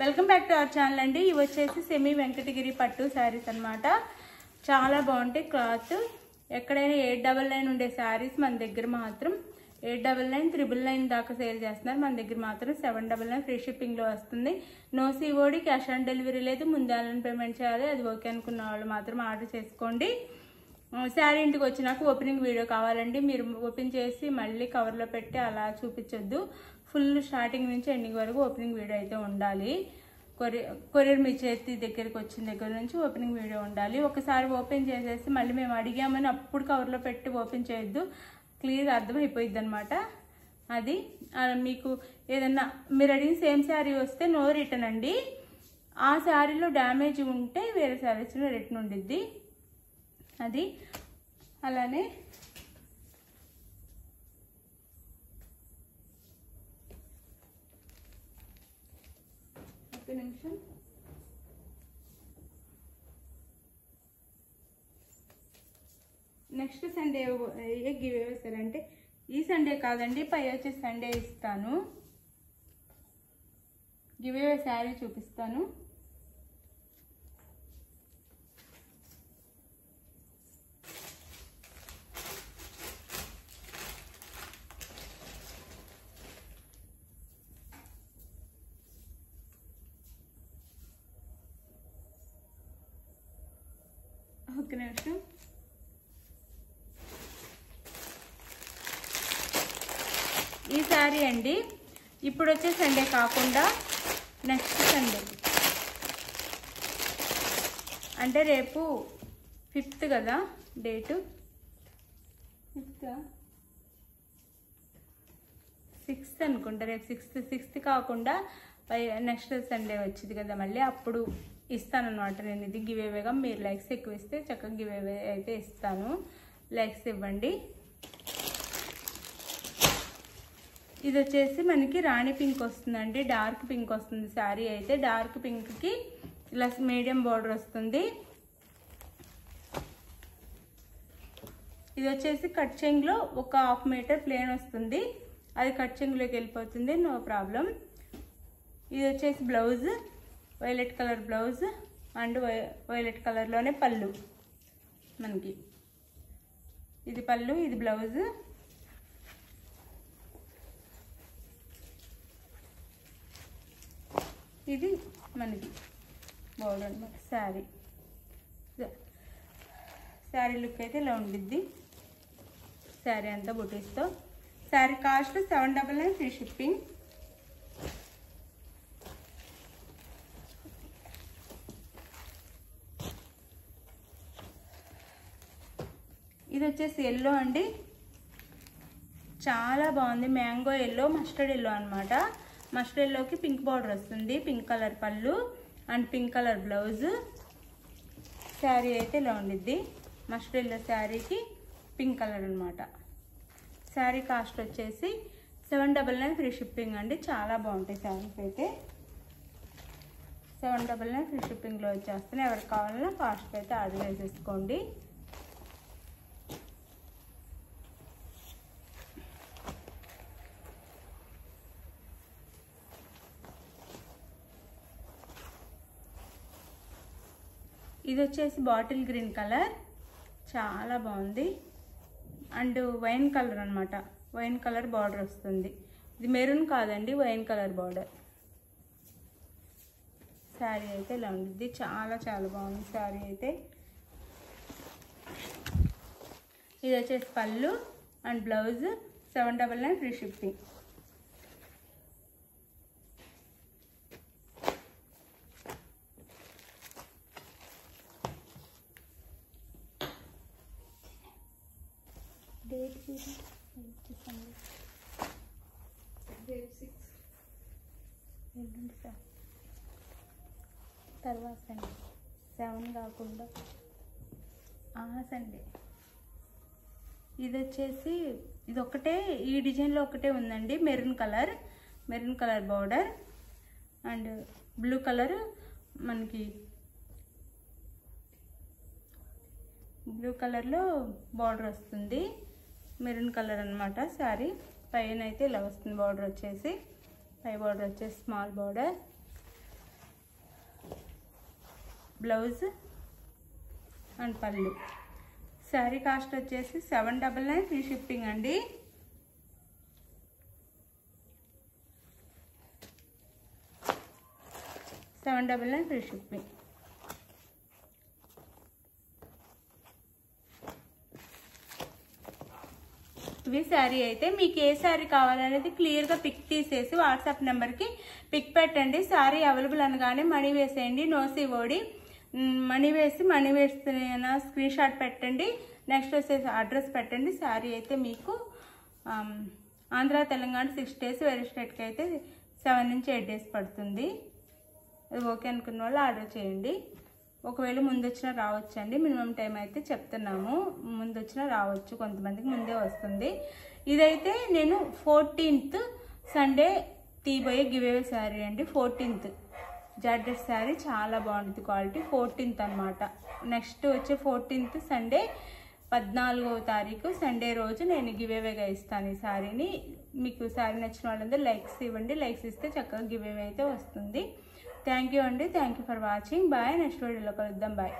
Welcome back to our channel అండి. ఇవి వచ్చేసి సెమీ వెంకటగిరి పట్టు శారీస్ అన్నమాట. చాలా బాగుంటాయి. క్లాత్ ఎక్కడైనా 899 ఉండే శారీస్ మన దగ్గర మాత్రం 899, 999 దాకా సేల్ చేస్తున్నారు. మన దగ్గర మాత్రం 799 ఫ్రీ షిప్పింగ్ లో వస్తుంది. No COD, cash on delivery లేదు. ముందు ఆన్లైన్ పేమెంట్ చేయాలి. అది ఓకే అనుకున్న వాళ్ళు మాత్రం ఆర్డర్ చేసుకోండి. శారీ ఇంటికి వచ్చినాక ఓపెనింగ్ వీడియో కావాలండి. మీరు ఓపెన్ చేసి మళ్ళీ కవర్లో పెట్టి అలా చూపించొద్దు. ఫుల్ స్టార్టింగ్ నుంచి ఎండింగ్ వరకు ఓపెనింగ్ వీడియో అయితే ఉండాలి. కొరియర్ మీ చేతి దగ్గరికి వచ్చిన దగ్గర నుంచి ఓపెనింగ్ వీడియో ఉండాలి. ఒకసారి ఓపెన్ చేసేసి మళ్ళీ మేము అడిగామని అప్పుడు కవర్లో పెట్టి ఓపెన్ చేయొద్దు. క్లియర్గా అర్థమైపోయింది అనమాట. అది మీకు ఏదన్నా మీరు అడిగిన సేమ్ శారీ వస్తే నో రిటర్న్ అండి. ఆ శారీలో డ్యామేజ్ ఉంటే వేరే శారీస్లో రిటర్న్ ఉండిద్ది. అది అలానే ఒక నిమిషం. నెక్స్ట్ సండే గివ్ వేస్తారంటే ఈ సండే కాదండి, పై వచ్చే సండే ఇస్తాను. గివ్ అవే శారీ చూపిస్తాను. ఒక నిమిషం. ఈ శారీ అండి ఇప్పుడు వచ్చే సండే కాకుండా నెక్స్ట్ సండే అంటే రేపు 5th కదా డేటు, 6th అనుకుంటా. రేపు 6th కాకుండా నెక్స్ట్ సండే వచ్చింది కదా మళ్ళీ అప్పుడు ఇస్తానన్నమాట. నేను ఇది గివ్ అవేగా మీరు లైక్స్ ఎక్కువ ఇస్తే చక్కగా గివ్ అవే అయితే ఇస్తాను. లైక్స్ ఇవ్వండి. ఇది వచ్చేసి మనకి రాణి పింక్ వస్తుందండి. డార్క్ పింక్ వస్తుంది శారీ అయితే. డార్క్ పింక్కి ఇలా మీడియం బార్డర్ వస్తుంది. ఇది వచ్చేసి కట్ చెంగ్లో ఒక 1/2 మీటర్ ప్లేన్ వస్తుంది. అది కట్ చెంగ్లోకి వెళ్ళిపోతుంది, నో ప్రాబ్లం. ఇది వచ్చేసి blouse, violet colour blouse and violet కలర్లోనే పళ్ళు మనకి. ఇది పళ్ళు, ఇది బ్లౌజ్. ఇది మనకి బోర్డర్ అన్నమాట. శారీ లుక్ అయితే ఇలా ఉండిద్ది. శారీ అంతా బుటీస్తో. Sari cost 799 free shipping. ఇది వచ్చేసి ఎల్లో అండి. చాలా బాగుంది. మ్యాంగో ఎల్లో, మస్టర్డ్ ఎల్లో అనమాట. మస్టర్డ్ ఎల్లోకి పింక్ బార్డర్ వస్తుంది. పింక్ కలర్ పళ్ళు and pink colour blouse. Sari అయితే ఇలా ఉండిద్ది. మస్టర్డ్ ఎల్లో శారీకి పింక్ కలర్ అనమాట. శారీ కాస్ట్ వచ్చేసి 799 ఫ్రీ షిప్పింగ్ అండి. చాలా బాగుంటాయి శారీస్ అయితే. 799 ఫ్రీ షిప్పింగ్లో వచ్చేస్తున్నాయి. ఎవరికి కావాలన్నా కాస్ట్ అయితే ఆర్డర్ చేసేసుకోండి. ఇది వచ్చేసి బాటిల్ గ్రీన్ కలర్, చాలా బాగుంది. అండ్ వైన్ కలర్ అనమాట. వైన్ కలర్ బార్డర్ వస్తుంది. ఇది మెరూన్ కాదండి, వైన్ కలర్ బార్డర్. శారీ అయితే ఇలా ఉంటుంది. చాలా చాలా బాగుంది శారీ అయితే. ఇది వచ్చేసి పళ్ళు and blouse. 799 free shipping. Date తర్వాత సండే 7 కాకుండా సండే. ఇది వచ్చేసి ఇది ఒకటే, ఈ డిజైన్లో ఒకటే ఉందండి. Maroon colour border and blue colour మనకి బ్లూ కలర్లో బార్డర్ వస్తుంది. మెరూన్ కలర్ అన్నమాట సారీ. పైన అయితే ఇలా వస్తుంది బార్డర్ వచ్చేసి. పై బార్డర్ వచ్చేసి స్మాల్ బార్డర్. బ్లౌజ్ అండ్ పళ్ళు. శారీ కాస్ట్ వచ్చేసి 799 ఫ్రీ షిప్పింగ్ అండి. $799 ఫ్రీ షిప్పింగ్. ఇవి శారీ అయితే మీకు ఏ శారీ కావాలనేది క్లియర్గా పిక్ తీసేసి వాట్సాప్ నెంబర్కి పిక్ పెట్టండి. శారీ అవైలబుల్ అనగానే మనీ వేసేయండి. No COD. మనీ వేస్తే స్క్రీన్ షాట్ పెట్టండి. నెక్స్ట్ వచ్చేసి అడ్రస్ పెట్టండి. శారీ అయితే మీకు ఆంధ్ర తెలంగాణ 6 days, వేరే స్టేట్కి అయితే 7 నుంచి 8 days పడుతుంది. అది ఓకే అనుకున్న వాళ్ళు ఆర్డర్ చేయండి. ఒకవేళ ముందు వచ్చినా రావచ్చు అండి. మినిమం టైం అయితే చెప్తున్నాము. ముందు వచ్చినా రావచ్చు, కొంతమందికి ముందే వస్తుంది. ఇదైతే నేను 14th సండే తీయబోయే గివేవే శారీ అండి. 14th జార్జెట్ శారీ చాలా బాగుంటుంది క్వాలిటీ. 14th అనమాట. నెక్స్ట్ వచ్చే 14th సండే 14వ తారీఖు సండే రోజు నేను గివేవేగా ఇస్తాను ఈ శారీని. మీకు శారీ నచ్చిన వాళ్ళందరూ లైక్స్ ఇవ్వండి. లైక్స్ ఇస్తే చక్కగా గివేవే అయితే వస్తుంది. థ్యాంక్ యూ అండి. Thank you for watching. Bye. Next వీడియోలో కలుద్దాం. బాయ్.